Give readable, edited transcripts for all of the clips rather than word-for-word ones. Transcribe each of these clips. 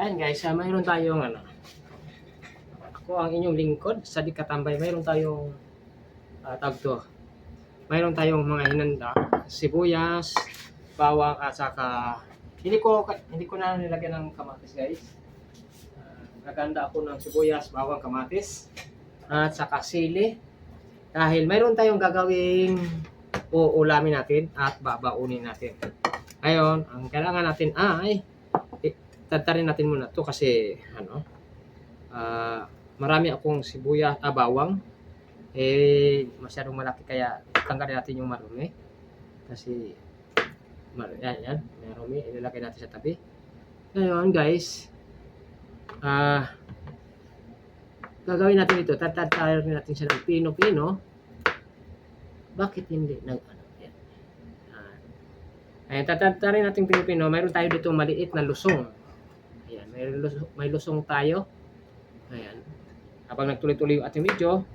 Ayan guys, mayroon tayong ako ang inyong lingkod sa Di Katambay. Mayroon tayong tawag to. Mayroon tayong mga hinanda, sibuyas, bawang at saka hindi ko na nilagyan ng kamatis guys. Naganda ako ng sibuyas, bawang, kamatis at saka sili dahil mayroon tayong gagawing uulamin natin at babaunin natin. Ngayon, ang kailangan natin ay tatarin natin muna to kasi marami akong sibuyas, bawang masyadong malaki kaya tanggalin natin yung marumi kasi yan marumi, ilalagay natin sa tabi. Ngayon guys, gagawin natin ito, tatarin natin siya ng pino-pino. Bakit hindi yan. Ayan, tatarin natin pino-pino. Mayroon tayo dito maliit na lusong. Ayan, may lusong tayo. Ayan. Habang nagtuloy-tuloy yung ating video,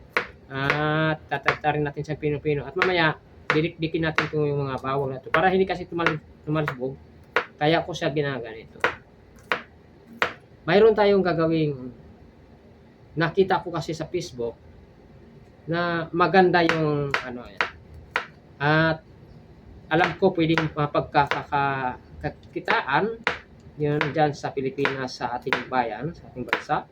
at tatatarin natin sa pino-pino. At mamaya, didik-dikin natin itong yung mga bawang na ito. Para hindi kasi tumalsbog, kaya ko siya ginaganito. Mayroon tayong gagawing, nakita ko kasi sa Facebook, na maganda yung yan. At alam ko pwedeng mapagkakakitaan yun dyan sa Pilipinas, sa ating bayan, sa ating bansa.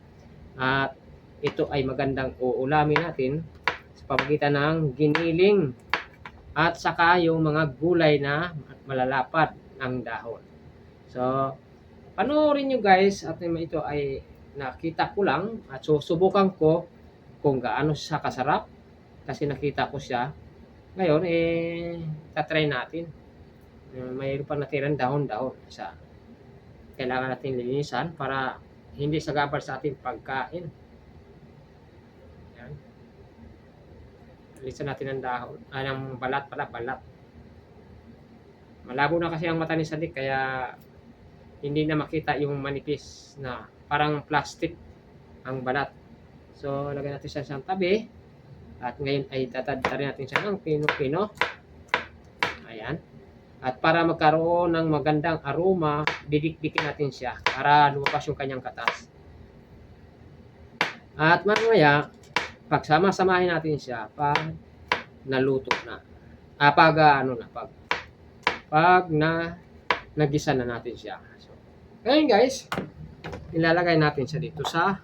At ito ay magandang uulamin natin sa pamagitan ng giniling at saka yung mga gulay na malalapad ng dahon. So, panoorin nyo guys, at ito ay nakita ko lang at susubukan ko kung gaano siya kasarap kasi nakita ko siya. Ngayon, tatry natin. Mayroon pa natirang dahon-dahon sa kailangan natin linisan para hindi sagabal sa ating pagkain. Yan. Linisan natin ang dahon, ang balat. Malabo na kasi ang mata ni Sadik kaya hindi na makita yung manipis na parang plastic ang balat. So, lagyan natin siya sa tabi. At ngayon ay tatadarin natin siya ng pino-pino. Ayan. At para magkaroon ng magandang aroma, didikdikin natin siya para lumabas yung kanyang katas. At mamaya, pagsama-samahin natin siya pag naluto na. Pag nagisa na natin siya. So, ngayon guys, ilalagay natin siya dito sa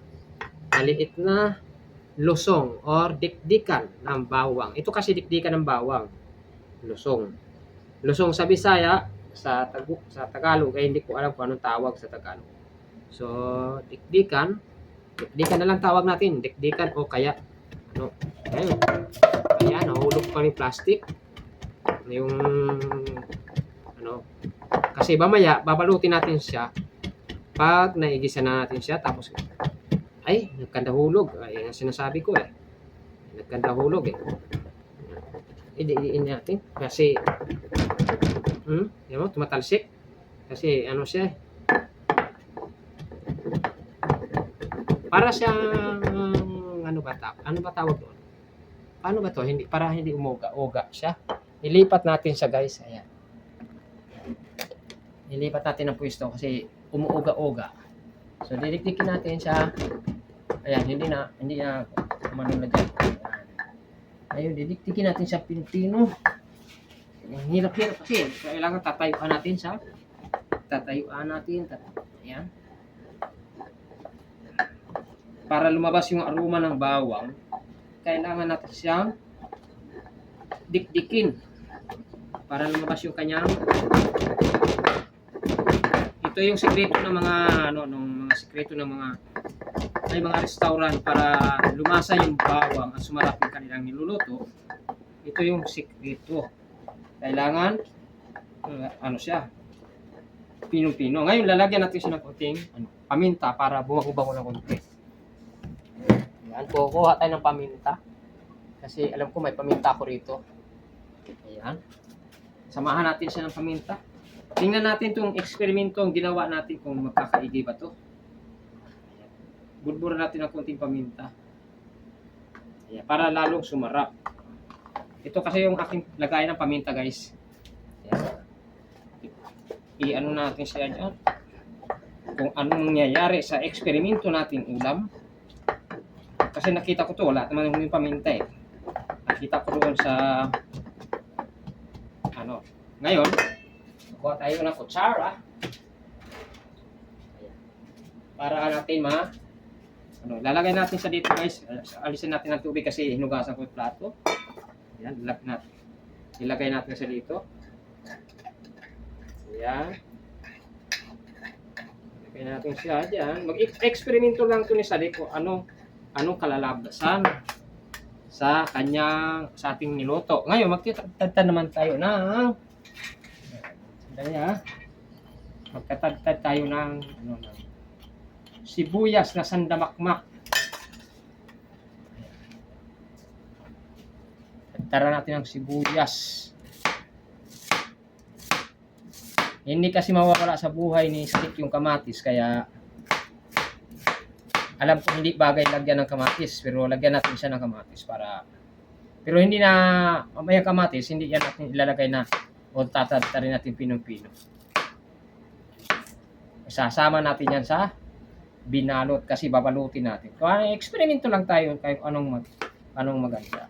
maliit na lusong or dikdikan ng bawang. Ito kasi dikdikan ng bawang. Lusong sa Bisaya, sa Tagalog, ay hindi ko alam kung anong tawag sa Tagalog. So, dikdikan na lang tawag natin, dikdikan o kaya ayun. Ayan, nahulog pa yung plastic. Yung kasi mamaya babalutin natin siya pag naigisa na natin siya tapos ay, nagkandahulog. Ay, ang sinasabi ko nagkandahulog Idiin natin kasi yan mo, tumatalsik kasi siya para siyang ano ba tawag doon? Paano ba to? Para hindi umuga siya. Ilipat natin siya guys. Ayan. Ilipat natin ang pwesto kasi umuuga-uga. So, didikdikin natin siya. Ayan, hindi na na dyan. Ayun, didikdikin natin siya pino-pino. Hirap-hirap kasi. Kailangan tatayuan natin siya. Ayan. Para lumabas yung aroma ng bawang, kailangan natin siyang dikdikin. Para lumabas yung kanyang ito yung sikreto ng mga may mga restaurant para lumasa yung bawang at sumarap yung kanilang niluluto. Ito yung sikreto. Kailangan siya pinong-pino. Ngayon lalagyan natin siya ng konting paminta para bumago-bago ng konti. Ayan, kukuha tayo ng paminta kasi alam ko may paminta ko rito. Ayan. Samahan natin siya ng paminta. Tingnan natin itong eksperimentong ginawa natin kung magkakaigi ba ito. Budburan natin ng konting paminta. Ayan, para lalong sumarap. Ito kasi yung aking lagayan ng paminta guys. Ayan. I-ano natin siya dyan. kung anong nangyayari sa eksperimento natin ulam. Kasi nakita ko to, wala naman yung paminta eh. Nakita ko doon sa ano. Ngayon, kuha tayo ng kutsara. Para natin lalagay natin sa dito guys. Alisin natin ang tubig kasi hinugasan ko yung plato. Ayan, ilagay natin sa dito. Ayan. Ilagay natin siya dyan. Mag-eksperimento lang ito ni Sadi kung anong kalalabasan sa ating niluto. Ngayon, magtatagtad naman tayo ng magtatagtad tayo ng sibuyas na sandamakmak. Tagtara natin ng sibuyas. Hindi kasi mawawala sa buhay ni Stick yung kamatis, kaya alam ko hindi bagay lagyan ng kamatis, pero lagyan natin siya ng kamatis pero hindi na mamaya kamatis, hindi yan natin ilalagay na o tatatarin natin pinong-pino. Isasama natin yan sa binalot kasi babalutin natin. Kung eksperimento lang tayo kahit anong maganda.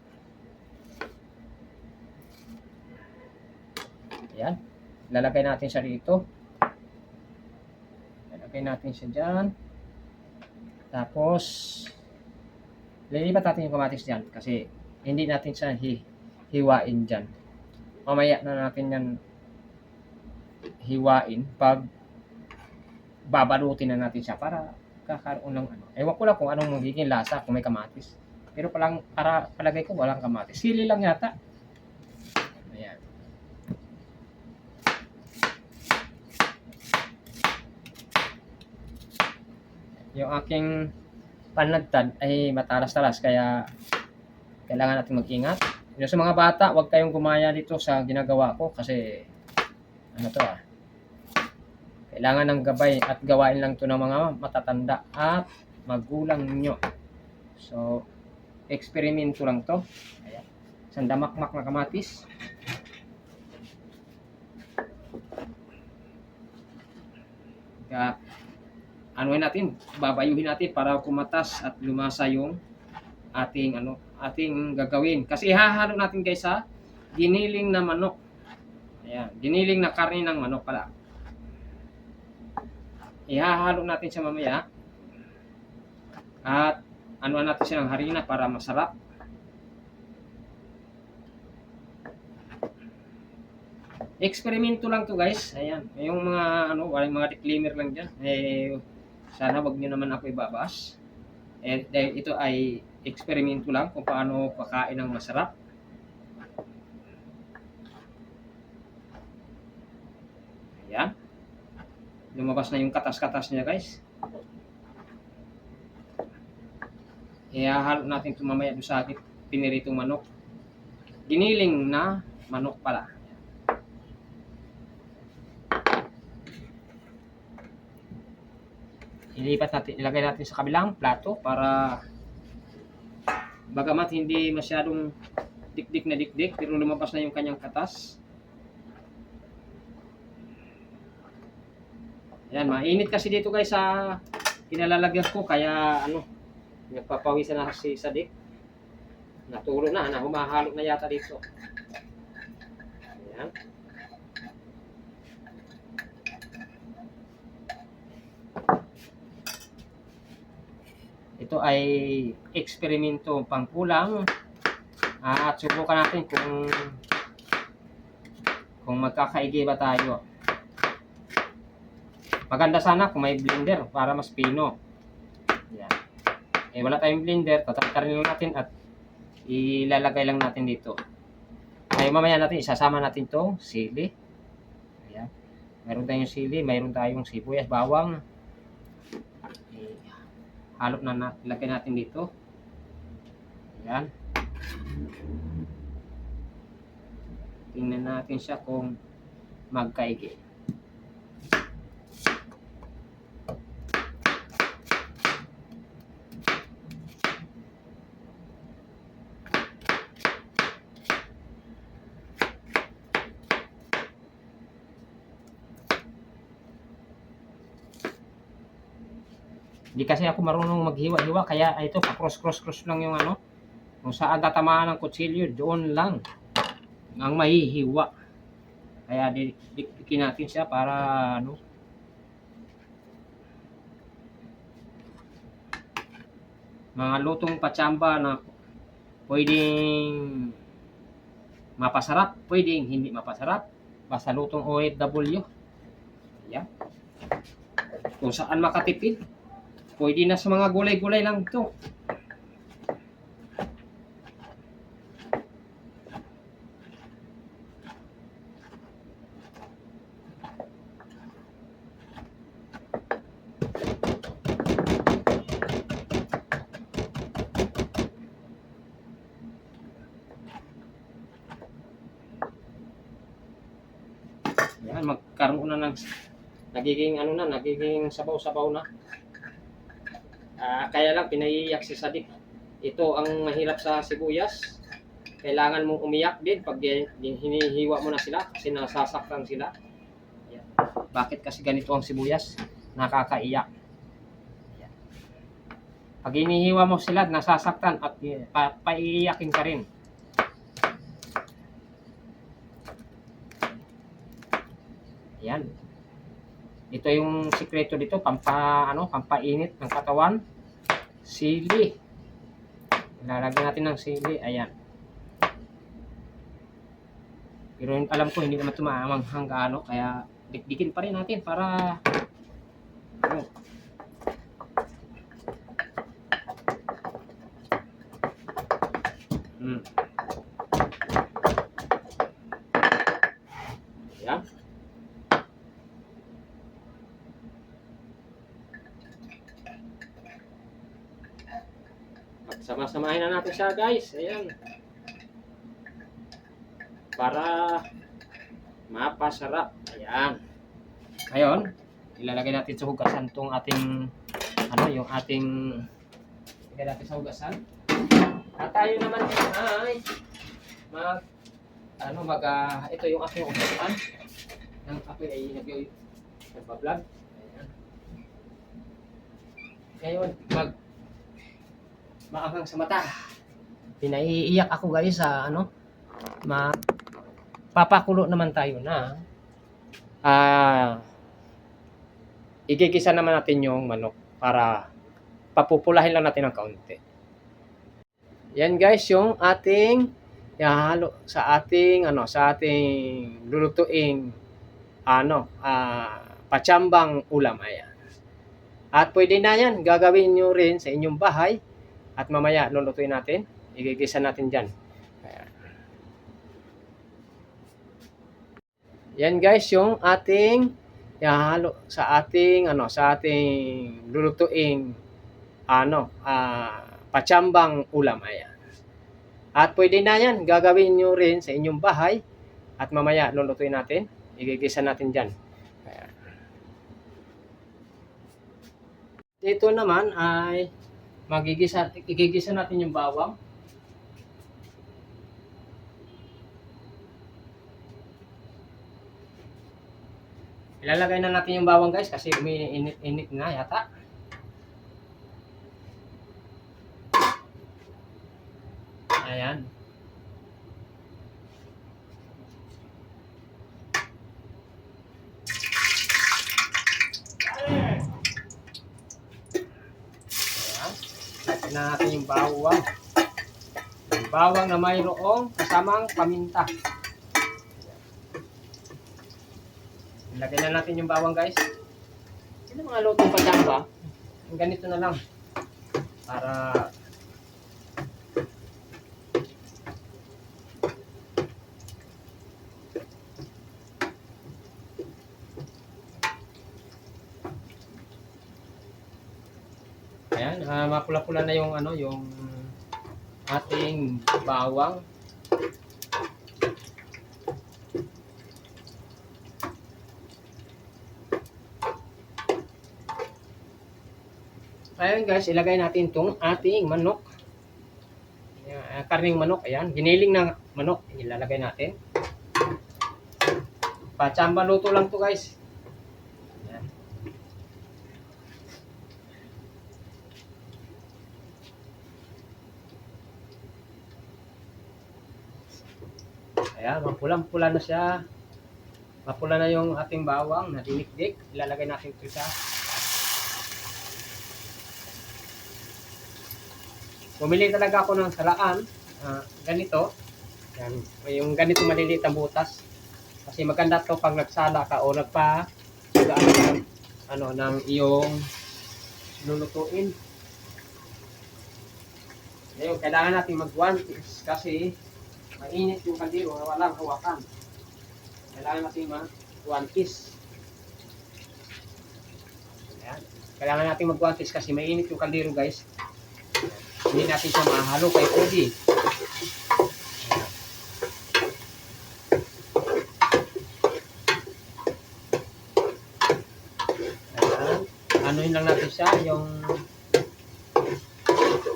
Ayan. Lalagay natin siya dito. Lalagay natin siya dyan. Tapos, lilipat natin yung kamatis dyan kasi hindi natin siya hiwain dyan. Mamaya na natin yan hiwain pag babalutin na natin siya para kakaroon ng Ewan ko lang kung anong magiging lasa kung may kamatis. Pero para palagay ko walang kamatis. Sili lang yata. Ayan. Yung aking panagtad ay matalas-talas kaya kailangan natin mag-ingat. Yung sa mga bata, huwag kayong gumaya dito sa ginagawa ko kasi kailangan ng gabay at gawain lang to ng mga matatanda at magulang nyo. So, eksperimento lang to. Ayan. Sandamakmak na kamatis. Kaya, babayuhin natin para kumatas at lumasa yung ating gagawin. Kasi ihahalo natin guys sa giniling na manok. Ayan, giniling na karne ng manok pala. Ihahalo natin siya mamaya. At natin siya ng harina para masarap. Eksperimento lang to guys. Ayan, yung mga disclaimer lang dyan. Sana wag nyo naman ako ibabas. Dahil ito ay eksperimento lang kung paano kakain ng masarap. Ayan. Lumabas na yung katas-katas niya guys. Ihahalo natin ito mamaya doon sa ating piniritong manok. Giniling na manok pala. Ilagay natin sa kabilang plato para bagamat hindi masyadong dikdik na dikdik pero lumabas na yung kanyang katas. Ayan, mainit kasi dito guys sa kinalalagyan ko kaya nagpapawisan na si Sadik. Natulo na, humahalo na yata dito. Ayan. Ito ay eksperimento pangkulang at subukan natin kung magkakaigi ba tayo. Maganda sana kung may blender para mas pino. Yan. Wala tayong blender, tatangkarin lang natin at ilalagay lang natin dito. Ngayon mamaya natin isasama natin itong sili. Ayan. Mayroon tayong sili, mayroon tayong sibuyas, bawang. Halo na ilagay natin dito. Ayan. Tingnan natin siya kung magkaigi. Hindi kasi ako marunong maghiwa-hiwa, kaya ito, pa-cross lang yung ano. Kung saan tatamaan ng kutsilyo, doon lang ang mahihiwa. Kaya dikdikin natin siya para ano. Mga lutong patsamba na pwedeng mapasarap, pwedeng hindi mapasarap. Basta lutong OFW. Yan. Kung saan makatipid, pwede na sa mga gulay-gulay lang ito. Yan, magkaroon na ng nagiging sabaw-sabaw na. Kaya lang pinaiiyak si Sadik. Ito ang mahirap sa sibuyas. Kailangan mong umiyak din pag hinihiwa mo na sila kasi nasasaktan sila. Yan. Bakit kasi ganito ang sibuyas? Nakakaiyak. Yan. Pag hinihiwa mo sila, nasasaktan at paiiyakin ka rin. Yan. Ito yung sikreto dito, pampainit ng katawan. Sili. Lalagyan natin ng sili. Ayan. Pero alam ko hindi naman tumamanghang gaano, kaya dikdikin pa rin natin para ano. Ayan. Pagsama-samahin na natin siya, guys. Ayan. Para mapasarap. Ayan. Ngayon, ilalagay natin sa hugasan tong ating yung ating ilagay natin sa hugasan. At tayo naman ay ito yung ating hugasan. Ang apoy ay nagbablog. Ayan. Ngayon, maanghang sa mata. Pinaiiyak ako, guys, sa papakulo naman tayo na igigisa naman natin yung manok para papupulahin lang natin ng kaunti. Yan, guys, yung ating ihahalo sa ating lulutuing patsambang ulam. Ayan. At pwede na yan, gagawin nyo rin sa inyong bahay at mamaya lulutuin natin, igigisa natin dyan. Yan, guys, yung ating ihahalo sa ating lulutuing patsambang ulam. Ayan. At pwede na yan, gagawin nyo rin sa inyong bahay at mamaya lulutuin natin, igigisa natin dyan. Ayan. Dito naman ay igigisa natin yung bawang. Ilalagay na natin yung bawang, guys, kasi umiinit na yata. Ayan. Lagyan na natin yung bawang. Yung bawang na mayroong kasamang paminta. Lagyan na natin yung bawang, guys. Yung mga lutong patsamba, ganito na lang. Para ayan, mapula-pula na yung yung ating bawang. Ayan, guys, ilagay natin itong ating manok. Karning manok, ayan. Giniling na manok, ilalagay natin. Patsamba luto lang to, guys. Ayan. Ayan, mapulang-pula na siya. Mapula na yung ating bawang na dinikdik. Ilalagay natin ito sa. Bumili talaga ako ng salaan. Ganito. Yan, yung ganito maliliit ang butas. Kasi maganda to pag nagsala ka o ng iyong lulutuin. Ngayon, kailangan natin mag-guantes kasi mainit yung kaldero na walang hawakan. Kailangan natin mag-guantes. Ayan. Kailangan natin mag-guantes kasi mainit yung kaldero, guys. Hindi natin siya mahalo kay Cody. Anuhin lang natin siya yung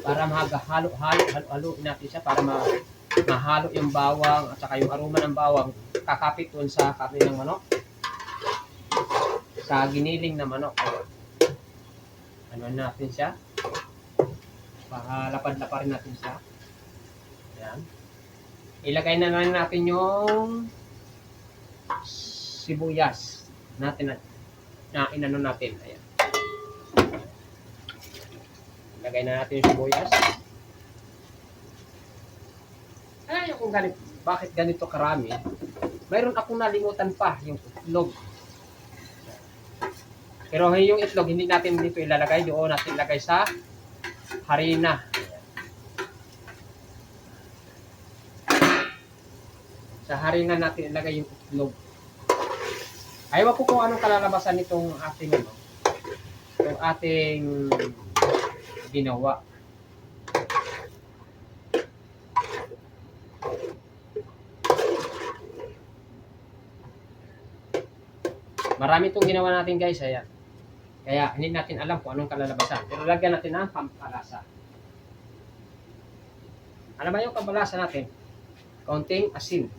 para halo natin siya para mahalo yung bawang at saka yung aroma ng bawang kakapit doon sa karne ng manok, sa giniling na manok. Ano natin siya, lapad-laparin natin siya. Ayan. Ilagay na lang natin yung sibuyas natin na inano natin. Ayan. Ilagay na natin yung sibuyas. Ayan kung bakit ganito karami. Mayroon akong nalimutan pa, yung itlog. Pero yung itlog, hindi natin dito ilalagay. Doon natin ilagay sa harina. Sa harina natin ilagay yung itlog. Ayaw ko kung anong kalalabasan nitong itong ating ginawa. Marami itong ginawa natin, guys. Ayan. Kaya hindi natin alam kung anong kalalabasan. Pero lagyan natin ng pampalasa. Ano ba yung pampalasa natin? Kaunting asin.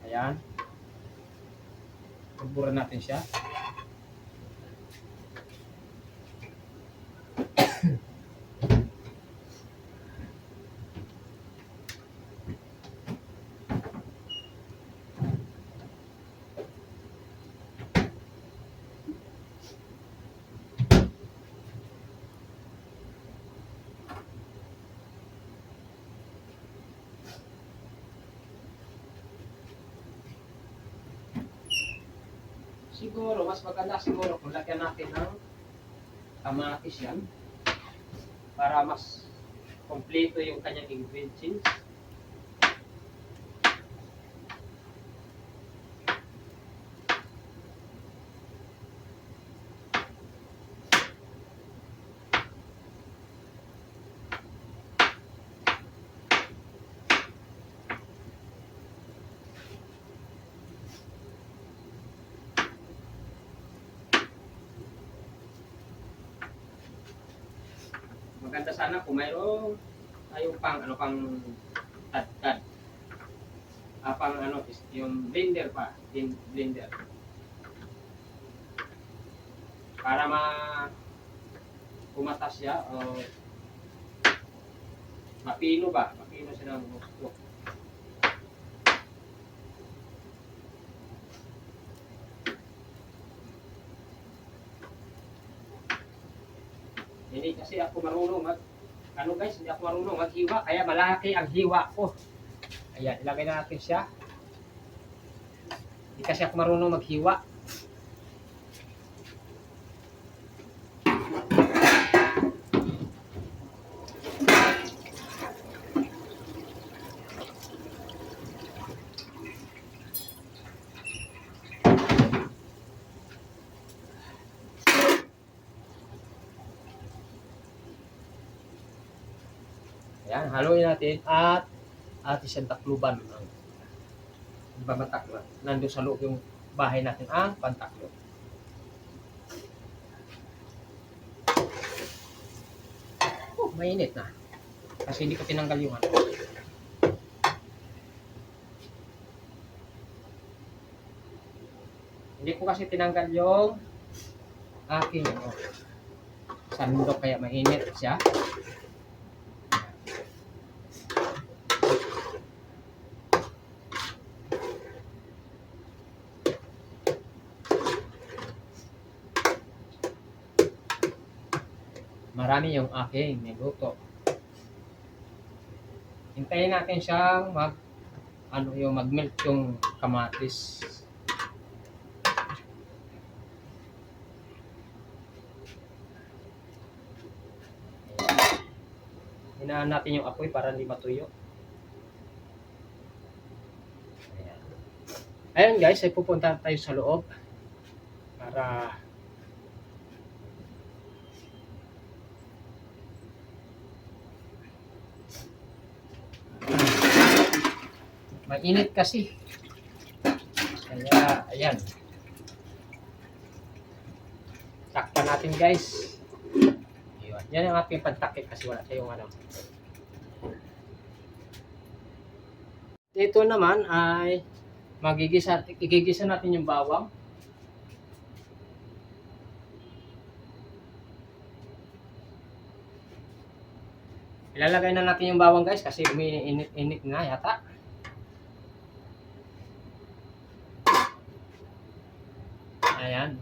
Ayan. Pagburan natin siya. Siguro, mas maganda siguro kung lagyan natin ng kamatis yan para mas kompleto yung kanyang ingredients. Maganda sana kung mayroong tayong pang tad-tad. Yung blender pa, blender. Para pumatas siya o mapino siya ng gusto. Hindi kasi ako marunong hindi ako marunong maghiwa, kaya malaki ang hiwa ko. Ayan, ilagay na natin siya. Hindi kasi ako marunong maghiwa. Ayan, haluin natin at isang takluban. Bamatak na. Nandun sa loob yung bahay natin ang pantaklo. Mainit na. Kasi hindi ko tinanggal yung ano. Hindi ko kasi tinanggal yung aking sandok kaya mainit siya. marami yung aking niluto. Hintayin natin siyang mag-melt yung kamatis. Hinaan natin yung apoy para hindi matuyo. Ayan guys, ay pupunta tayo sa loob para mainit kasi. Kaya, ayan. Takpan natin guys. Yan ang ating pagtakip kasi wala tayong ano. Ito naman ay igigisa natin yung bawang. Ilalagay na natin yung bawang guys kasi umiinit na yata. Ayan.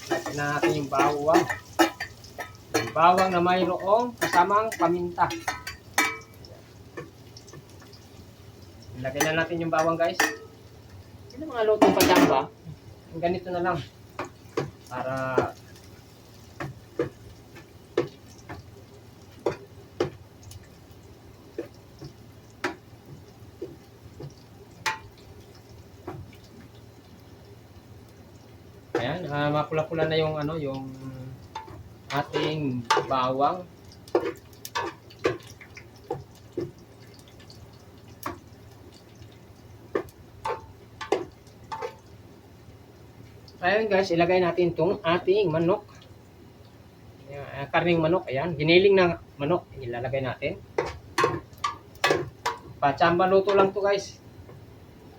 Lagyan na natin yung bawang. Yung bawang na mayroong kasamang paminta. Lagyan na natin yung bawang guys. Yan ang mga lutong pachamba. Ganito na lang. Para ayan, mapula-pula na yung yung ating bawang. Ayan guys, ilagay natin itong ating manok. Karning manok, ayan. Giniling na manok, ilalagay natin. Pachamba luto lang to guys.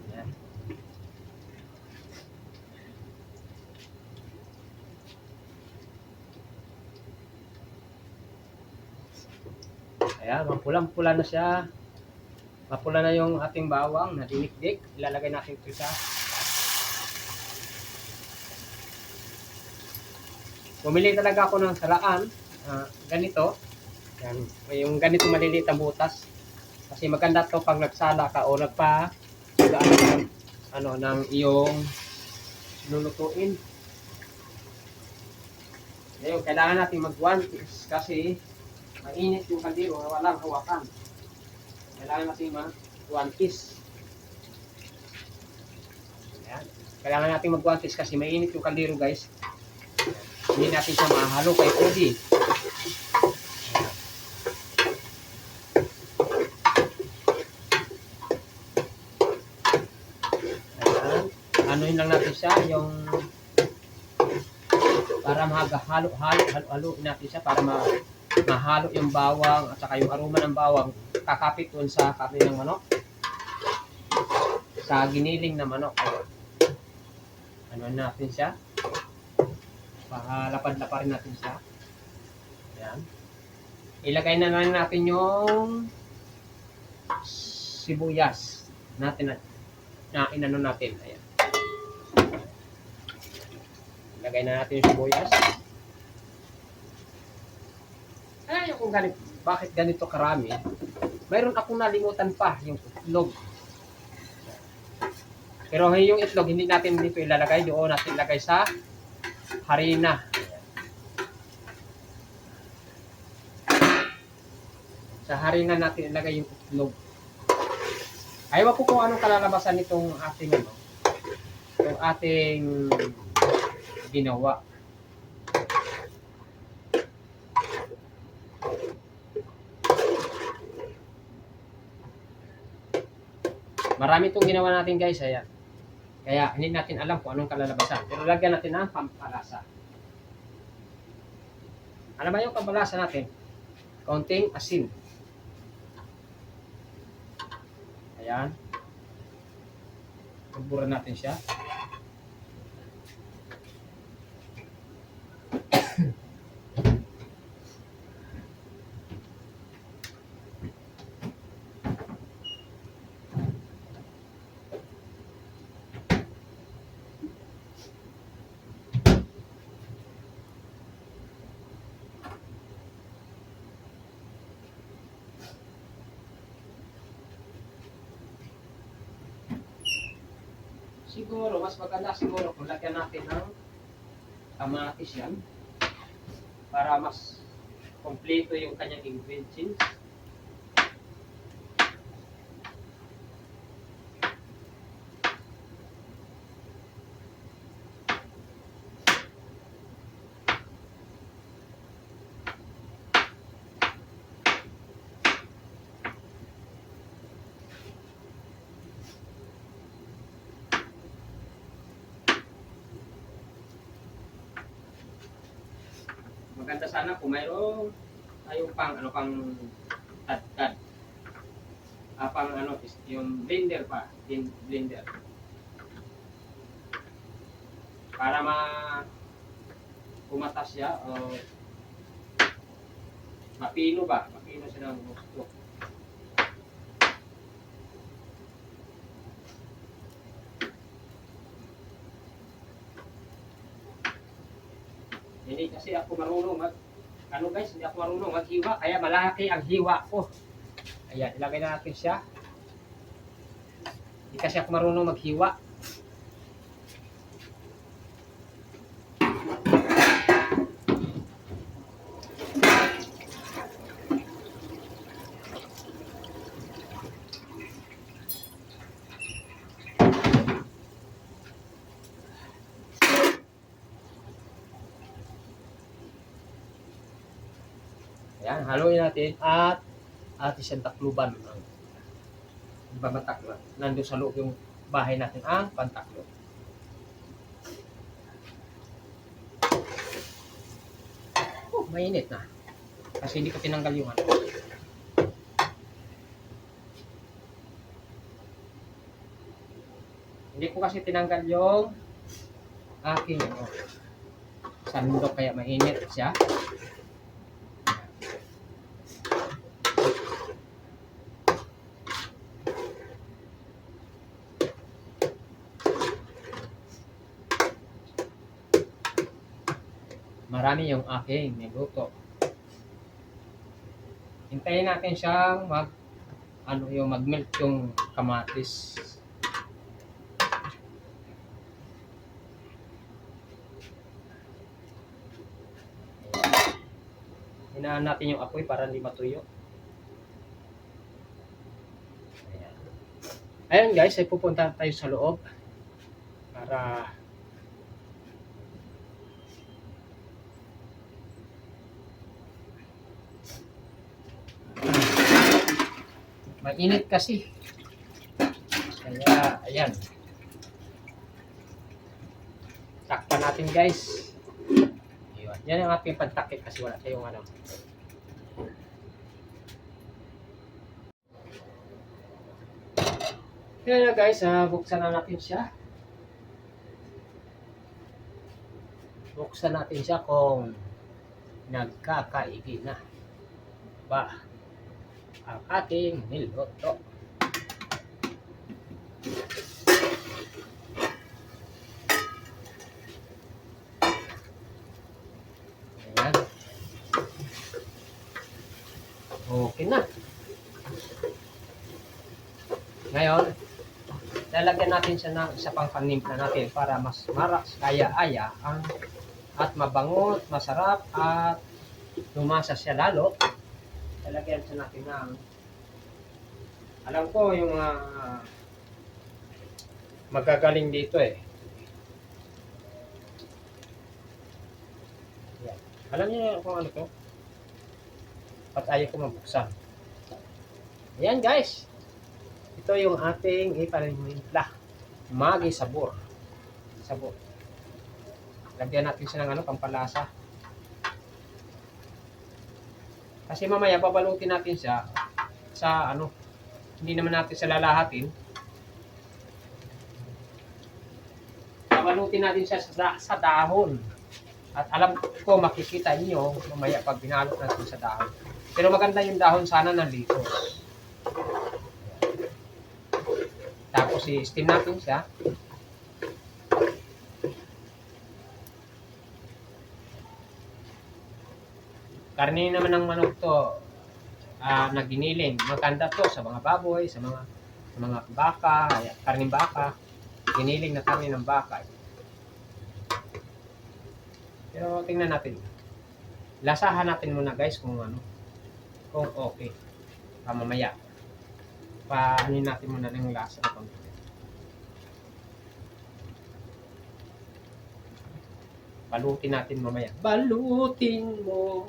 Ayan. Ayan, mapulang-pula na siya. Mapula na yung ating bawang na dinikdik. Ilalagay natin ito sa bumili talaga ako ng salaan, ganito. Yan, yung ganito maliliit ang butas. Kasi maganda to pag nagsala ka o ng iyong lulutuin. Ngayon, kailangan natin mag-guantes kasi mainit yung kaldero, walang hawakan. Kailangan natin mag-guantes. Ayan. Kailangan natin mag-guantes kasi mainit yung kaldero guys. Hindi natin siya mahalo kay Cody. Anuhin lang natin siya yung para halo-haluin natin siya para mahalo yung bawang at saka yung aroma ng bawang kakapit doon sa karne ng manok. Sa giniling na manok. Anuhin natin siya. Lapad-laparin natin siya. Ayan. Ilagay na lang natin yung sibuyas natin na inano natin. Ayan. Ilagay na natin yung sibuyas. Ay, kung bakit ganito karami? Mayroon akong nalimutan pa yung itlog. Pero yung itlog hindi natin dito ilalagay, doon natin ilagay sa harina. Sa harina natin ilagay yung itlog. Ayaw ko kung anong kalalabasan nitong ating ginawa. Marami itong ginawa natin guys, ayan. Kaya hindi natin alam kung anong kalalabasan. Pero lagyan natin ng pampalasa. Ano ba yung pampalasa natin? Kaunting asin. Ayan. Pagburan natin siya. Siguro, mas maganda siguro kung lagyan natin ng kamatis yan para mas kompleto yung kanyang ingredients. Maganda sana kung mayroong tayong pang tad-tad. Pang yung blender pa, blender. Para pumatas siya o mapino siya ng gusto. Hindi kasi ako marunong hindi ako marunong maghiwa, kaya malaki ang hiwa ko. Ayan, ilagay natin siya. Hindi kasi ako marunong maghiwa. Ayan, haluin natin at siyang takluban. Bamatak na. Nandun sa loob yung bahay natin ang pantaklo. Mainit na. Kasi hindi ko tinanggal yung ano. Hindi ko kasi tinanggal yung aking sandok kaya mainit siya. Marami yung aking niluto. Hintayin natin siyang mag-melt yung kamatis. Hinaan natin yung apoy para hindi matuyo. Ayan guys, ay pupunta tayo sa loob para mainit kasi. Kaya, ayan. Takpan natin guys. Yan ang ating pantakip kasi wala tayong ano. Yan na guys, buksan na natin siya. Buksan natin siya kung nagkakaigi na ba ang ating niluto. Ayan. Okay na. Ngayon, lalagyan natin siya ng isa pang panimpla natin para mas maras, kaya-aya at mabango, masarap at lumasa siya lalo. Lalagyan siya natin ng alam ko yung mga magagaling dito eh. Yan. Alam niyo kung ano to? At ayaw ko mabuksan. Ayan guys. Ito yung ating ipanimpla. Magi sabor. Sabor. Lagyan natin siya ng pampalasa. Kasi mamaya babalutin natin siya sa hindi naman natin siya lalahatin. Babalutin natin siya sa dahon. At alam ko makikita niyo mamaya pag binalot natin sa dahon. Pero maganda yung dahon sana ng litos. Tapos i-steam natin siya. Karne naman ng manok to na giniling. Maganda to sa mga baboy, sa mga baka, karning baka. Giniling na karne ng baka. Pero tingnan natin. Lasahan natin muna guys kung ano, kung okay. Mamaya. Paanin natin muna ng lasa na konti. Balutin natin mamaya. Balutin mo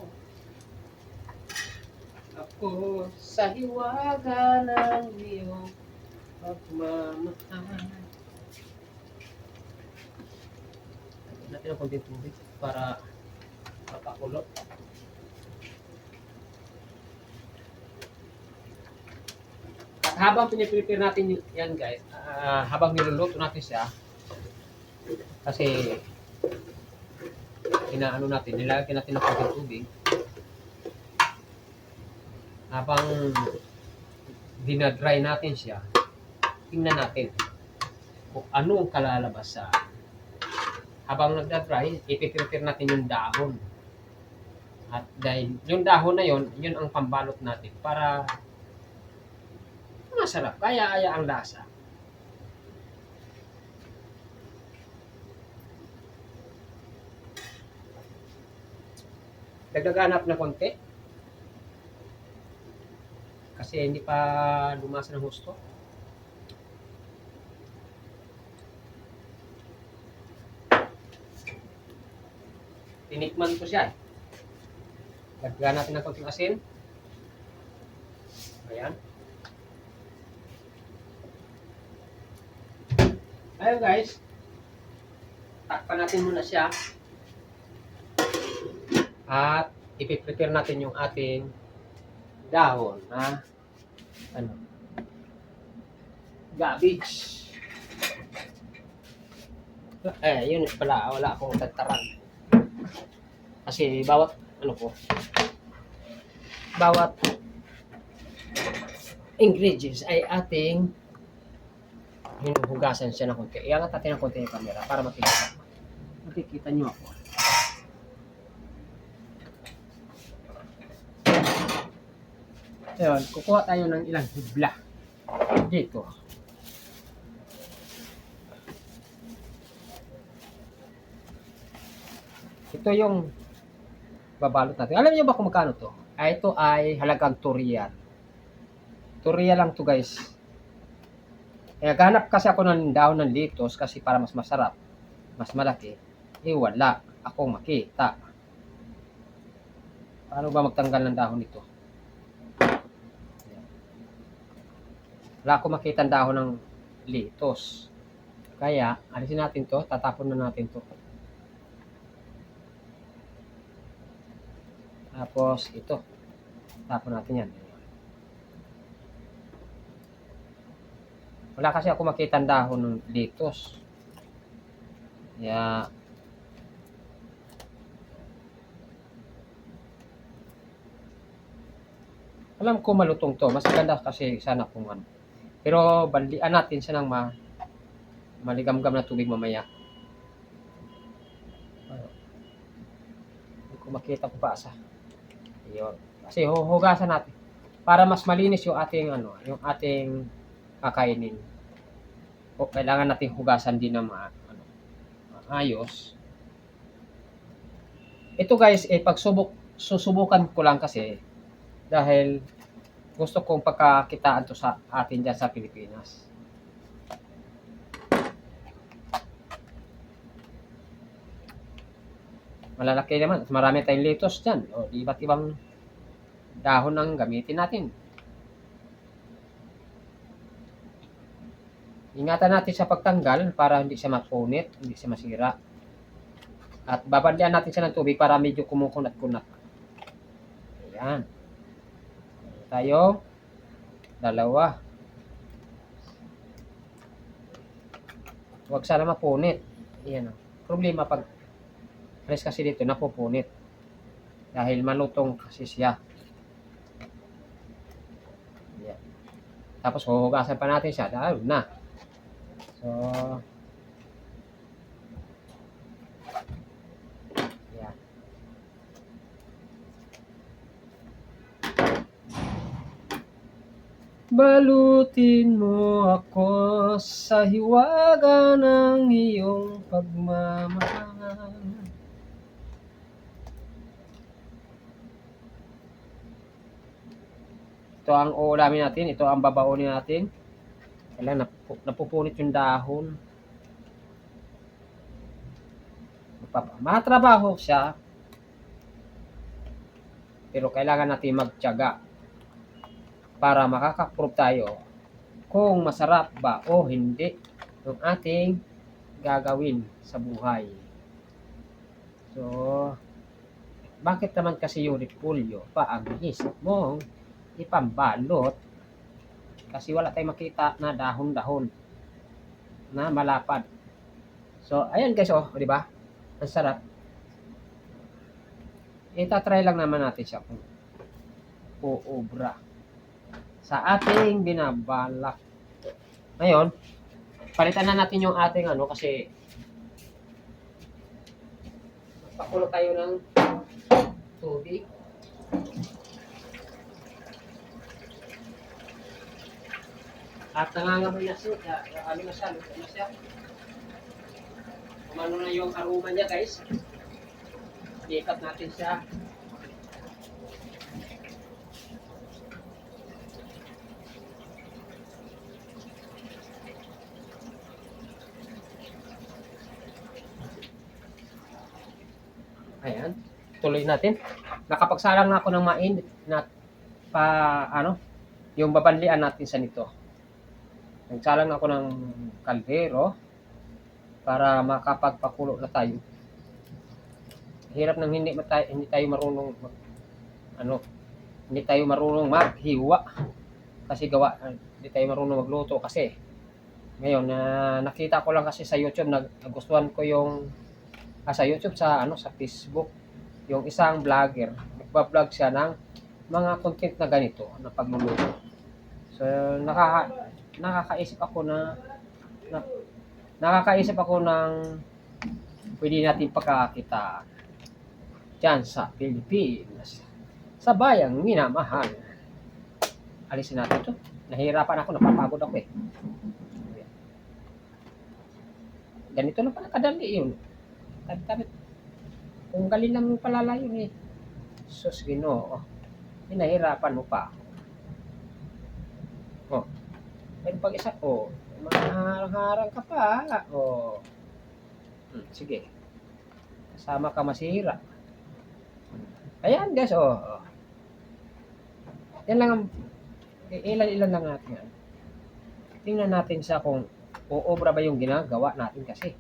ako sa hiwaga ng iyong pagmamahal. Lagyan natin ang konting tubig para mapakulo. At habang piniprepare natin yan guys, habang niluluto natin siya, kasi inaano natin, nilagyan natin ng konting tubig. Habang dinadry natin siya, tingnan natin kung ano ang kalalabas sa habang nagda-dry, ipiprepare natin yung dahon. At dahil yung dahon na yun ang pambalot natin para masarap, kaya ang lasa. Dagdagan na konti. Kasi hindi pa lumasa ng husto. Tinikman ko siya. Dagdagan natin ng konting asin. Ayan. Ayun guys. Takpan natin muna siya. At ipiprepare natin yung ating dahon na cabbage. Yun pala, wala akong tataran. Kasi bawat bawat ingredients ay ating hinuhugasan siya ng konti. Iangat natin ng konti yung camera para makikita nyo ako. Ayun, kukuha tayo ng ilang hibla dito. Ito yung babalot natin. Alam niyo ba kung magkano to? Ito ay halagang 2 real. 2 real lang to guys. Naghanap kasi ako ng dahon ng litos kasi para mas masarap, mas malaki. Wala akong makita. Paano ba magtanggal ng dahon nito? Wala akong makita ang dahon ng litos. Kaya, alisin natin to, tatapon na natin to. Tapos, ito. Tapon natin yan. Wala kasi ako makita ang dahon ng litos. Kaya, alam ko malutong to. Mas maganda kasi sana kung ano. Pero bandian natin siya ng maligamgam na tubig mamaya. Hindi ko makita kung paasa. Ayun. Kasi huhugasan natin para mas malinis yung ating yung ating kakainin. O kailangan nating hugasan din ng maayos. Ito guys, susubukan ko lang kasi dahil gusto kong pagkakitaan to sa atin dyan sa Pilipinas. Malalaki naman. Marami tayong litos dyan. O, iba't ibang dahon ang gamitin natin. Ingatan natin sa pagtanggal para hindi siya mapunit, hindi siya masira. At babandian natin siya ng tubig para medyo kumukunat-kunat. Ayan. Tayo, dalawa. Huwag sana mapunit. Ayan o. Problema pag fresh kasi dito, napupunit. Dahil malutong kasi siya. Ayan. Tapos huhugasan pa natin siya. Dahil na. So, ayan. Balutin mo ako sa hiwaga ng iyong pagmamahal. Ito ang uulamin natin, ito ang babaonin natin. Kailangan napupunit yung dahon. Matrabaho siya, pero kailangan natin magtiyaga para makaka-prove tayo kung masarap ba o hindi yung ating gagawin sa buhay. So, bakit naman kasi yung repolyo pa ang isip mong ipambalot? Kasi wala tayong makita na dahon-dahon na malapad. So, ayan guys, oh, di ba? Ang sarap. Itatry lang naman natin siya kung uubra sa ating binabalak. Ngayon, palitan na natin yung ating ano kasi magpakulo tayo ng tubig. At nangangamoy na siya, ano na siya, luto na siya. Kumano na yung aroma niya guys. Ikat natin siya. Ayan, tuloy natin. Nakapagsalang na ako ng mainit na yung babanlian natin sa nito. Nagsalang ako ng kaldero para makapagpakulo na tayo. Hirap nang hindi tayo marunong hindi tayo marunong maghiwa kasi hindi tayo marunong magluto kasi ngayon nakita ko lang kasi sa YouTube nagustuhan ko yung sa YouTube sa Facebook yung isang vlogger nagba-vlog siya ng mga content na ganito na pagluluto. So nakakaisip ako ng pwede natin pagkakita dyan sa Pilipinas, sa bayang minamahal. Alisin natin ito. Nahihirapan ako, napapagod ako eh. Ganito lang pala kadali yun. Kung galing lang yung palala yun eh. Sus, Ginoo. Nahihirapan mo pa. Oh. Pero pag isa ko, maharang-harang ka pa. Oh. Sige. Kasama ka masira. Ayan guys, oh. Yan lang ang ilan lang natin yan. Tingnan natin sa kung uobra ba yung ginagawa natin kasi.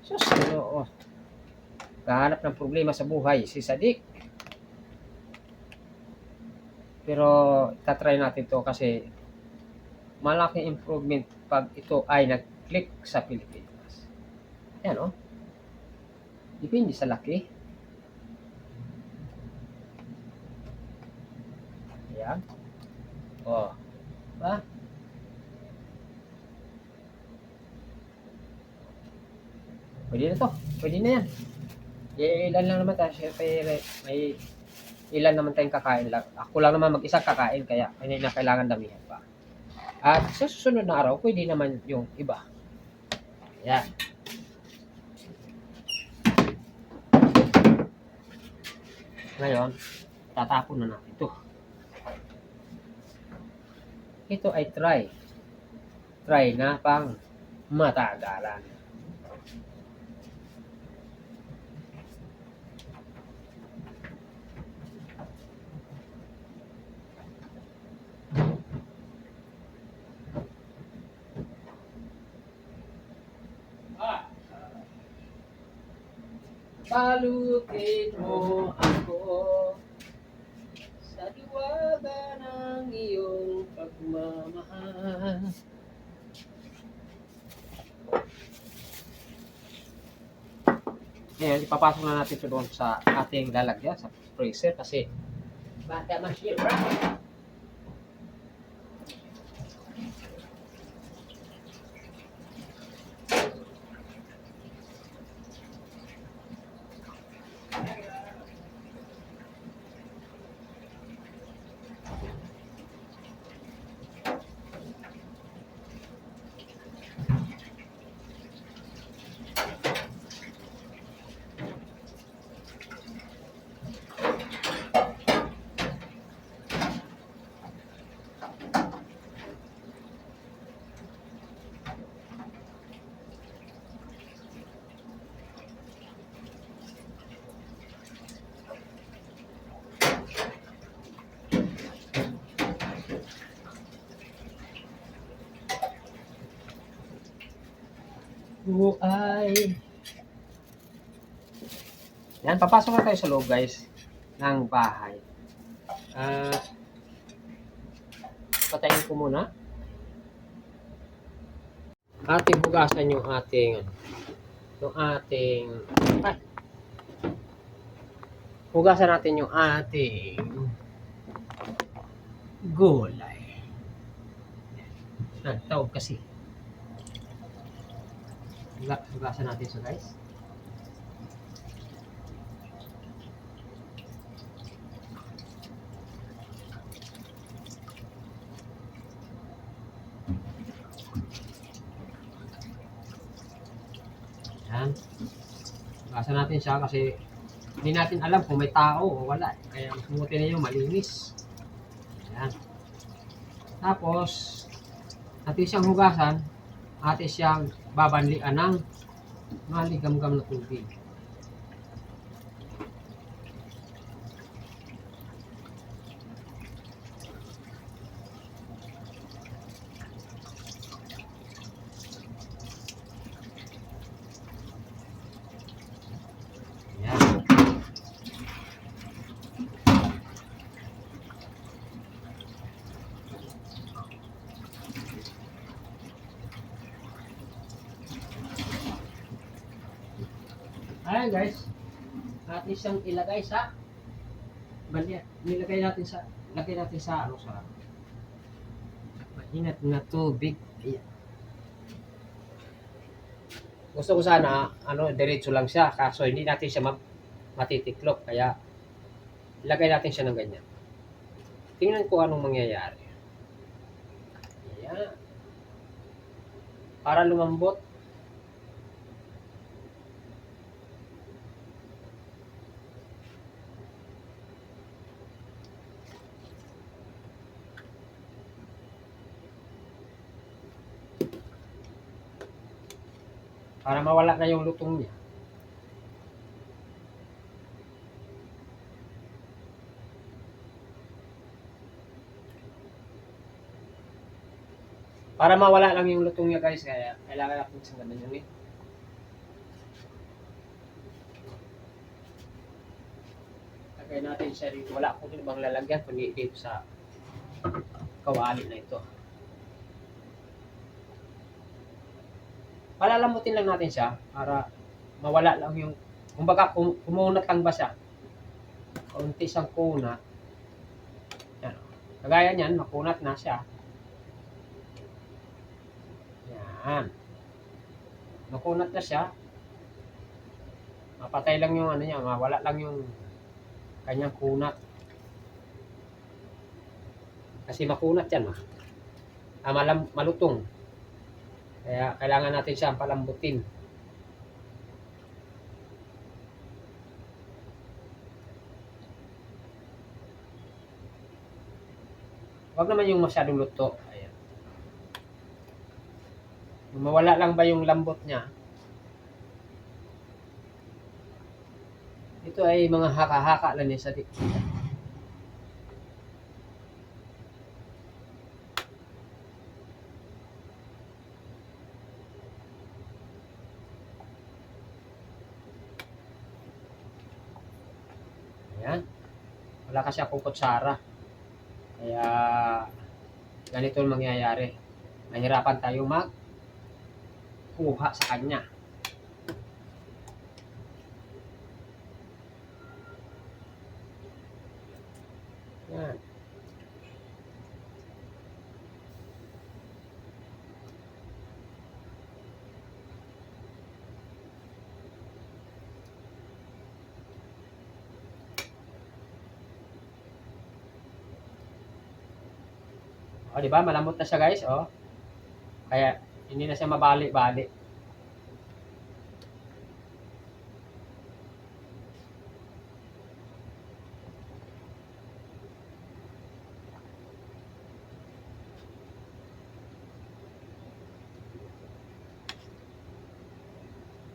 Sus, oh. Kahanap ng problema sa buhay si Sadik. Pero tatry natin to kasi malaking improvement pag ito ay nag-click sa Pilipinas. Ayan oh. Depende sa laki. Ayan. Oh. Diba? Pwede na to. Pwede na yan. Ilan lang naman tayo. Siyempre, may ilan naman tayong kakain lang. Ako lang naman mag-isang kakain kaya hindi na kailangan damihan pa. At sa susunod na araw, pwede naman yung iba. Ayan. Ngayon, tatapon na natin ito. Ito ay try. Try na pang matagalan. Balutin mo ako sa hiwaga ng iyong pagmamahal. Ngayon, ipapasok na natin ito doon sa ating lalagyan sa freezer kasi baka masira. Ito ay... Yan, papasok na tayo sa loob guys ng bahay. Patayin ko muna. Ating hugasan yung ating hugasan natin yung ating gulay. Tawag kasi. Hugasan natin so guys. Yan. Hugasan natin siya kasi hindi natin alam kung may tao o wala. Kaya mas mabuti na yung malinis. Yan. Tapos, atin siyang hugasan, atin siyang babanlian ng maligam-gam na tubig. Yan. Ayan guys, atin siyang ilagay sa lagay natin sa mainit na tubig. Ayan. Gusto ko sana diretso lang siya kaso hindi natin siya matitiklop kaya ilagay natin siya ng ganyan. Tingnan ko anong mangyayari. Ayan. Para lumambot. Para mawala na yung lutong niya. Para mawala lang yung lutong niya guys, kaya kailangan natin sa ganun yun eh. Lagay natin siya dito. Wala akong ibang lalagyan kundi dito sa kawali na ito. Palalamutin lang natin siya para mawala lang yung kumbaga kumunat lang ba siya. Kaunti siyang kunat. Yan. Kagaya niyan, makunat na siya. Yan. Makunat na siya. Mapatay lang yung niya, mawala lang yung kanyang kunat. Kasi makunat yan. Malutong. Kaya kailangan natin siyang palambutin. Huwag naman yung masyadong luto. Ayan. Mawala lang ba yung lambot niya? Ito ay mga haka-haka lang niya sa dito. Ayan. Wala kasi akong kutsara. Kaya ganito ang mangyayari. Mahirapan tayo magkuha sa kanya. Yan. O, di ba? Malambot na siya, guys, oh. Kaya hindi na siya mabali-bali.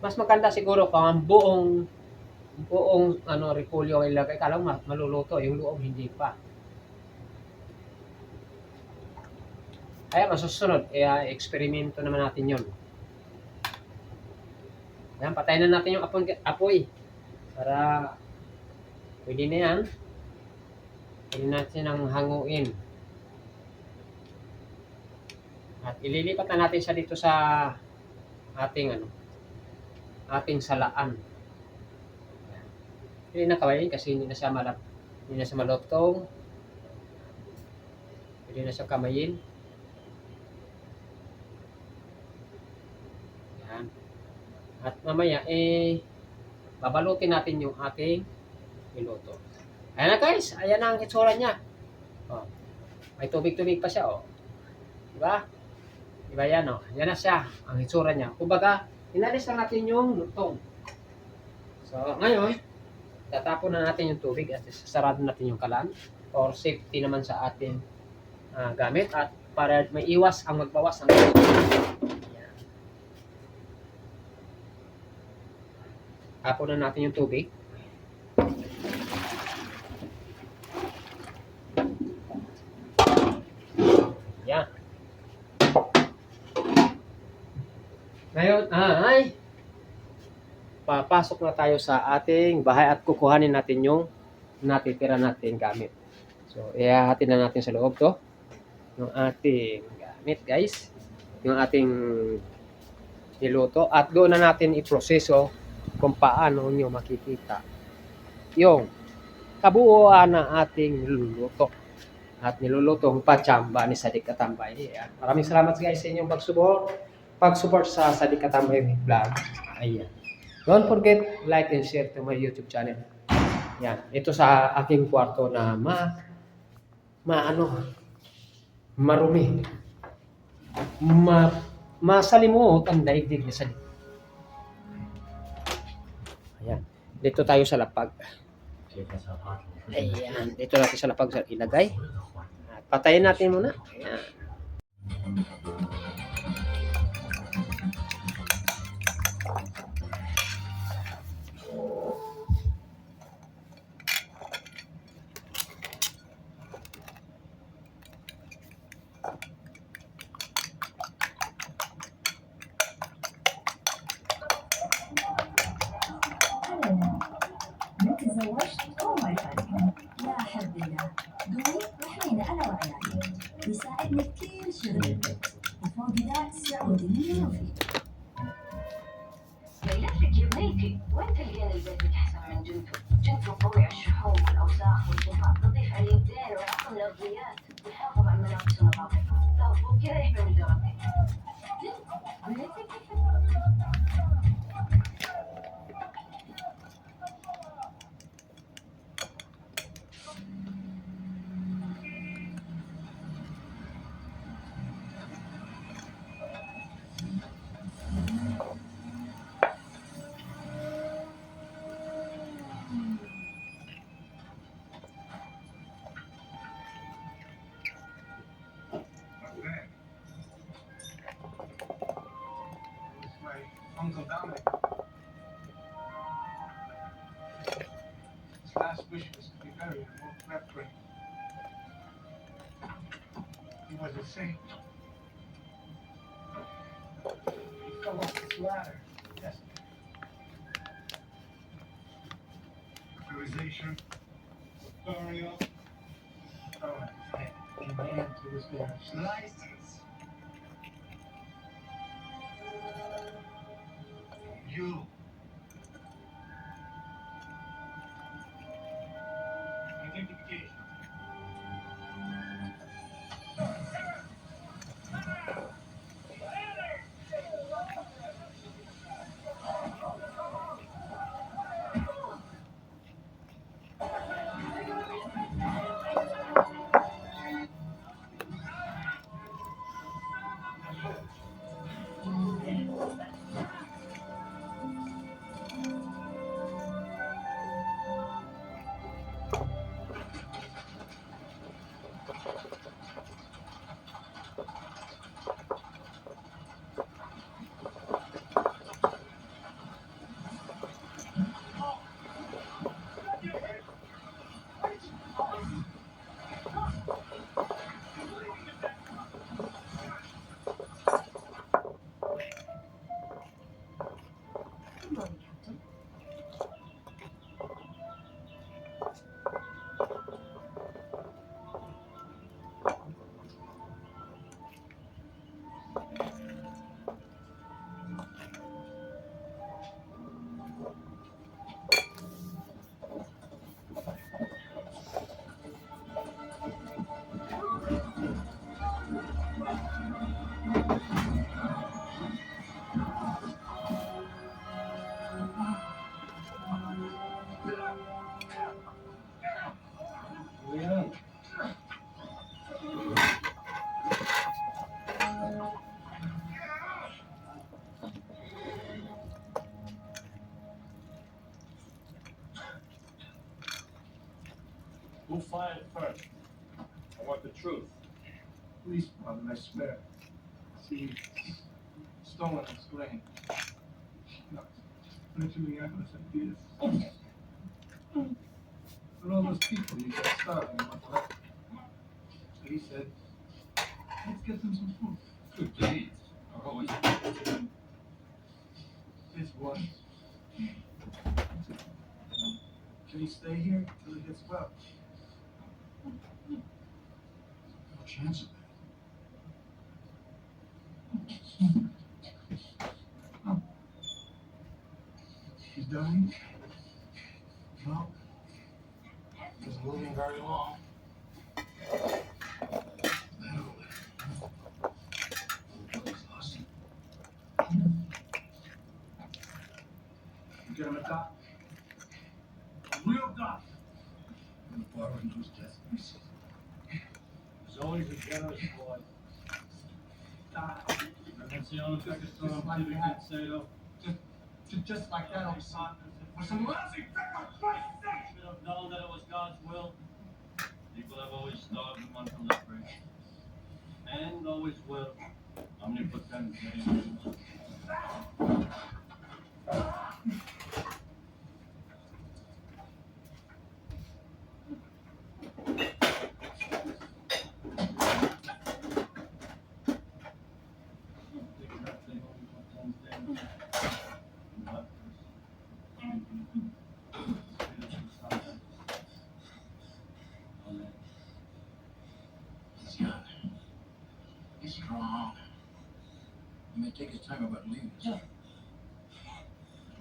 Mas maganda siguro kung ang buong repolyo ay ilagay. Kala mo maluluto, yung loob hindi pa. Kaya masusunod, eksperimento naman natin yon. Yan, patayin na natin yung apoy. Para pwede na yan. Pwede natin ang hanguin. At ililipat na natin siya dito sa ating salaan. Hindi na kawain kasi hindi na siya malutong. Pwede na siya kamayin. Yan. At mamaya babalutin natin yung ating niluto. Ayan na guys, ayan na ang itsura niya. Oh. May tubig-tubig pa siya, oh. Diba? Diba yan, oh. Yan na siya, ang itsura niya. Kumbaga, inalis na natin yung lutong. So, ngayon, tatapon na natin yung tubig at sasarado natin yung kalan for safety naman sa ating gamit at para may iwas ang magbawas ng tubig. Yan. Tapon na natin yung tubig. Yan. Ngayon, papasok na tayo sa ating bahay at kukuhanin natin yung natitira natin gamit. So, ihahatid na natin sa loob to. Yung ating gamit, guys. Yung ating niluto. At doon na natin iproseso kung paano nyo makikita yung kabuuan ng ating niluluto. At nilulutong pachamba ni Sadik Katambay. Ayan. Maraming salamat guys sa inyong pag-support sa Sadik Katambay vlog. Ayan. Don't forget like and share to my YouTube channel. Yan. Ito sa aking kwarto na marumi. Masalimuot ang daigdig ni Sadik. Ayan. Dito tayo sa lapag. Ayan. Dito natin sa lapag ilagay. At patayin natin muna. Ayan. تزوجت وما يفرق يا حب الله دوي وحنينة أنا وعيالي يساعدني كثير شغل البيت وفوق ذا سعودي منه وفيه ليلتك يا بنيتي وين تلقين البيت أحسن من جنتو قوي على الشحوم والأوساخ والجفاف نظيف على اليدين ويعطي الأرضيات ويحافظ على الملابس ونظافتها فوق كذا يحمل درجتك بنيتك Uncle Dominic. His last wish was to be buried in Oak Cliff Grave. He was a saint. He fell off this ladder yesterday. Authorization, burial, thrown at his head. He ran to his dad's license. You. Identification. Who fired first? I want the truth. Please, brother, I swear. See, stolen his grain. No, literally, I was like this. But all those people you got starving and what's left. So he said, let's get them some food. Good deeds are always This one. Can he stay here till he gets well? no chance of that. He's dying? No. Isn't living very long. You get him a doc? A real doc? And borrowing those death pieces. There's always a generous boy. Doc. And that's the only thing Just that's like going to that. say though. Just like that, old son. For some lousy sacrifice! Should have known that it was God's will. People have always starved and want to liberate. And always will. Omnipotent. He's young. He's strong. He may take his time about leaving us.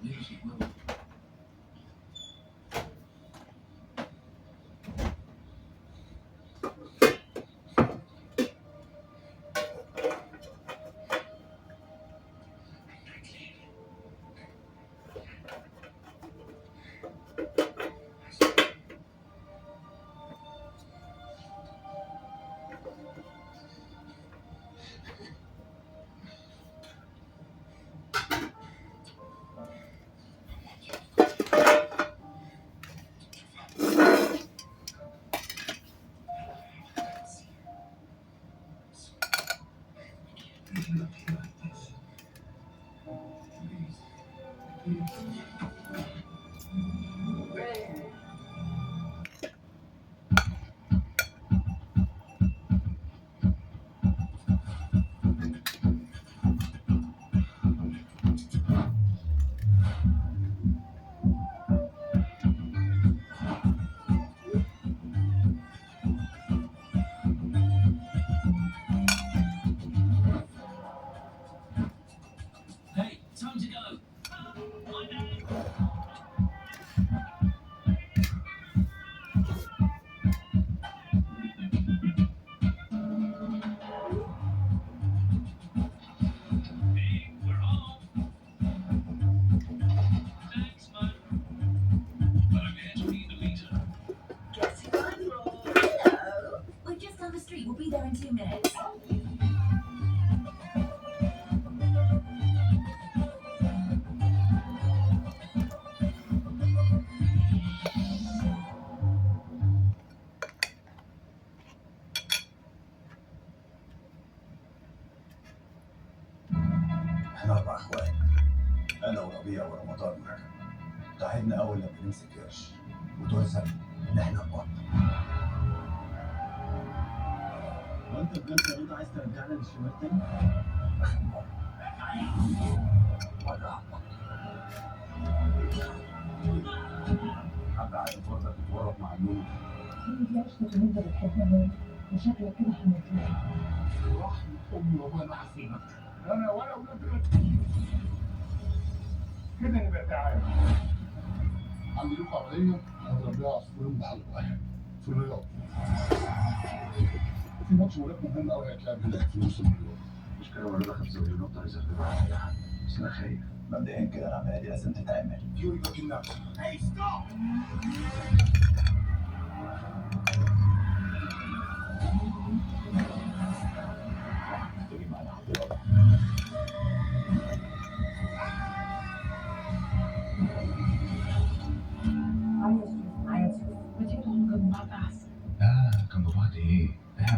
Leave us he will. Hey, time to go. Hey, we're off. Thanks, man. Better get to meet the meter. Guess who I brought? Hello. We're just down the street. We'll be there in 2 minutes. احنا 4 اخوات، انا وربيع ورمضان ورجب. تعبنا اول لما نمسك قرش وترزق ان احنا نبطل. وانت بجد يا رضا عايز ترجعنا للشمال تاني؟ اخر مره ولا هنبطل. حد عارف برضه تتورط مع النور؟ دي عشرة اللي انت بتحبها وشكلك كده حملتها. رحمة أمي وأبويا حسيبك. أنا ولا ولاد كده نبقى تعالى. عندي لكم عملية هضرب بيها عصفورين بحجر واحد في الرياض. في ماتش ملاك مهم قوي هيتلعب هناك في نص الرياض. مش كده ولا دخل زي النقطة عايز اخدها على اي حد، بس انا خايف. مبدئيا كده العملية دي لازم تتعمل. يوري باكين نفسه. Hey, stop!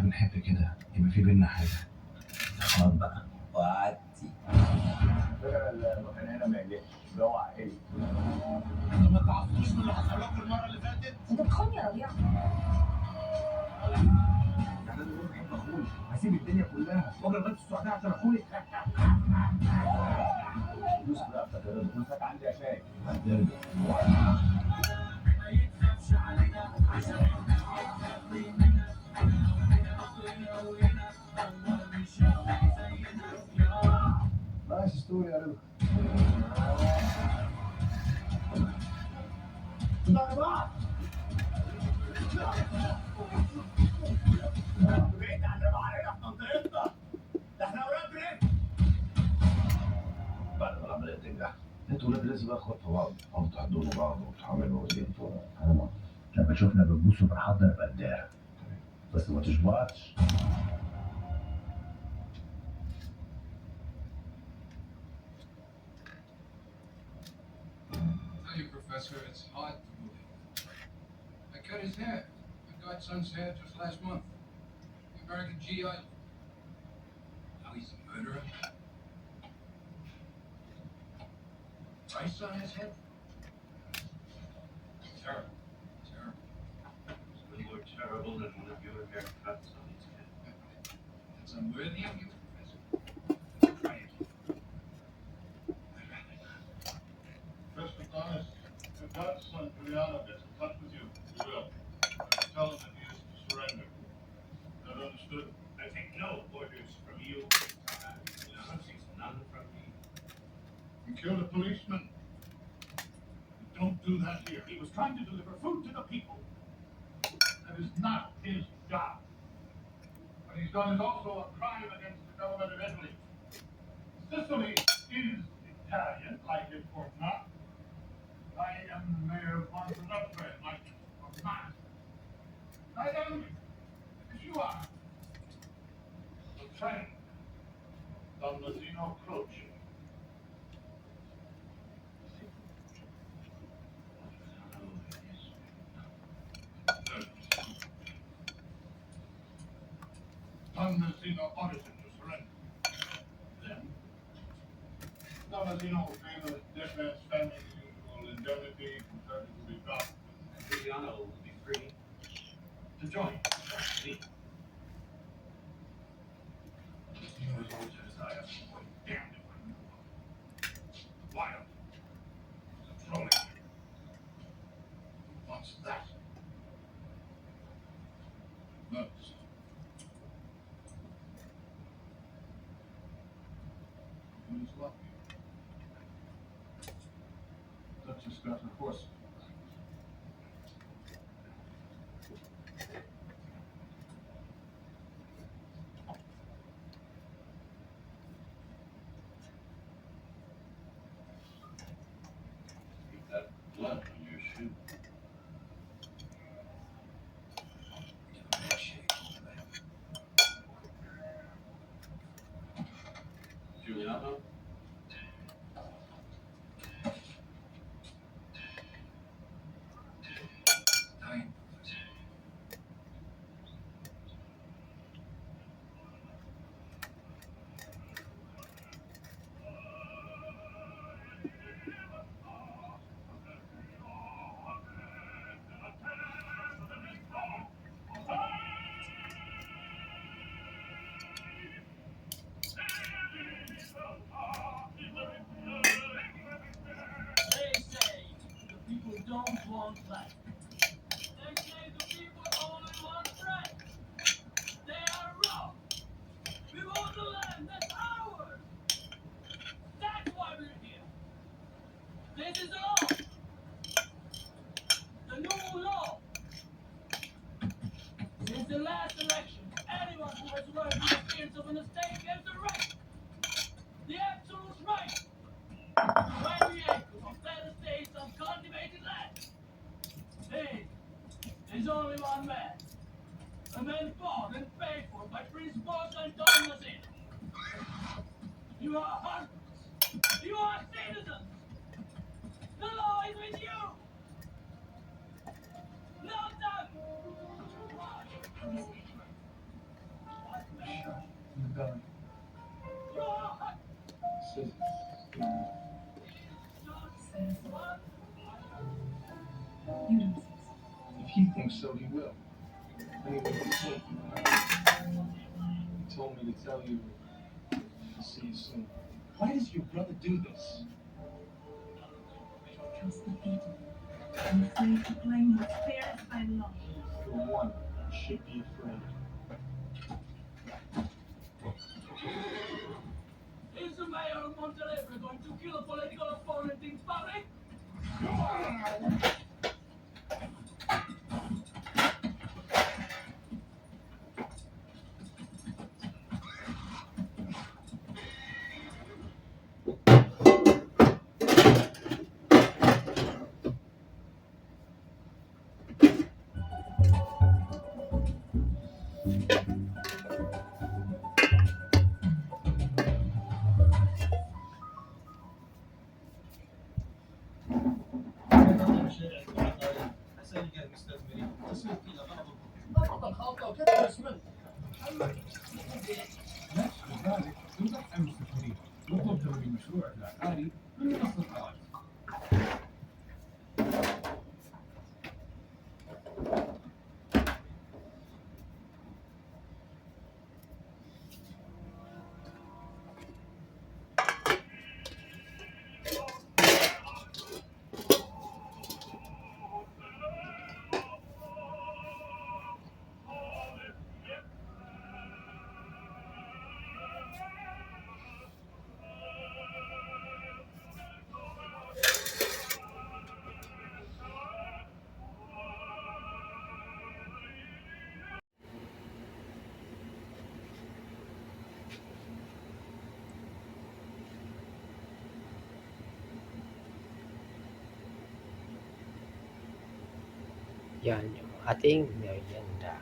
بنحب كده يبقى في بينا حاجة. خلاص بقى وقعدتي. المكان هنا ما يجيش جو عائلي. ما تعرفوش من اللي حصل لكم المره اللي فاتت؟ انت بتخوني يا ربيع. يعني انا بقول بحب اخوي هسيب الدنيا كلها واجي لغايه السعوديه عشان اخوي. فلوس بقى افتكر فلوسك عندي يا شاي. نايس ستوري يا رضا. يا جماعه بعيد عننا علينا في منطقتنا، ده احنا اولاد رزق. بعد ما العمليه تنجح انتوا ولاد رزق بقى اخوات في بعض، او تحضنوا بعض وتعملوا وزينتوا. انا لما تشوفنا بنبوس وبنحضر ابقى اديها بس ما تشبعش. Tell you, Professor, it's hard to believe. I cut his hair. My godson's hair just last month. The American GI. Now he's a murderer. Price on his head? Terrible. Terrible. It's a little more terrible than one of your haircuts on his head. It's unworthy of you, Professor. Try it. Mr. Thomas, your godson Juliano gets in touch with you. He will. Tell him that he is to surrender. That understood? I take no orders from you. Thomas takes none from me. You killed a policeman. You don't do that here. He was trying to deliver food to the people. That is not his job. What he's done is also a crime against the government of Italy. Sicily is Italian, like it or not. I am the mayor of Montenotte, like it or not. I am, as you are, Lieutenant Don Mazzino Croce. Don Mazzino orders him to surrender. Then, Don Mazzino will pay the dead man's family the usual indemnity concerning to be dropped. Giuliano will be free To join. me. He was always a desire for damned if I knew. Wild. Controlling. What's that? Nuts. He was lucky. Duchess got her horse. Keep that blood on your shoe. Giuliano? Dying. They say the people don't want life. They say the people only want bread. They are wrong. We want the land that's ours. That's why we're here. This is the law. The new law. Since the last election, anyone who has learned the experience of an estate has the right. The absolute right. 20 acres of flat estates on cultivated land. Hey, there's only one man. A man bought and paid for by Prince Boss and Don Mazzino. You are husbands. You are citizens. The law is with you. No doubt. him so he will. Anyway, he's safe. He told me to tell you to see you soon. Why does your brother do this? Trust the people. I'm afraid to claim what's theirs by law. For one, you should be afraid. Is the mayor of Montenegro going to kill a political opponent in public? نفس ذلك يوضح المستثمرين يطلب تمويل مشروع العقاري من منصة القرار. Yan yung ating merienda.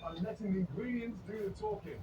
and letting the ingredients do the talking.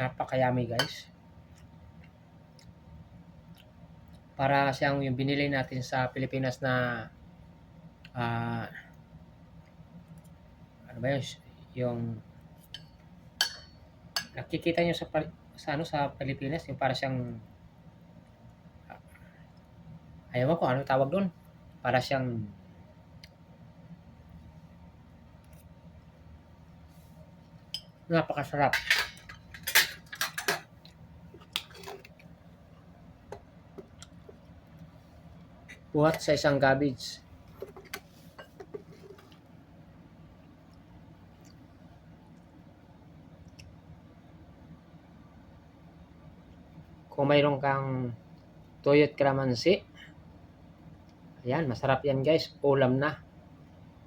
Napakayami guys. Para siyang yung binili natin sa Pilipinas na ano ba yun? Yung nakikita nyo sa Pilipinas, yung para siyang ayaw ko ano tawag doon. Para siyang napakasarap. Buhat sa isang cabbage. Kung mayroon kang tuyot kalamansi, ayan, masarap yan guys. Ulam na.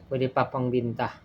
Pwede pa pang binta.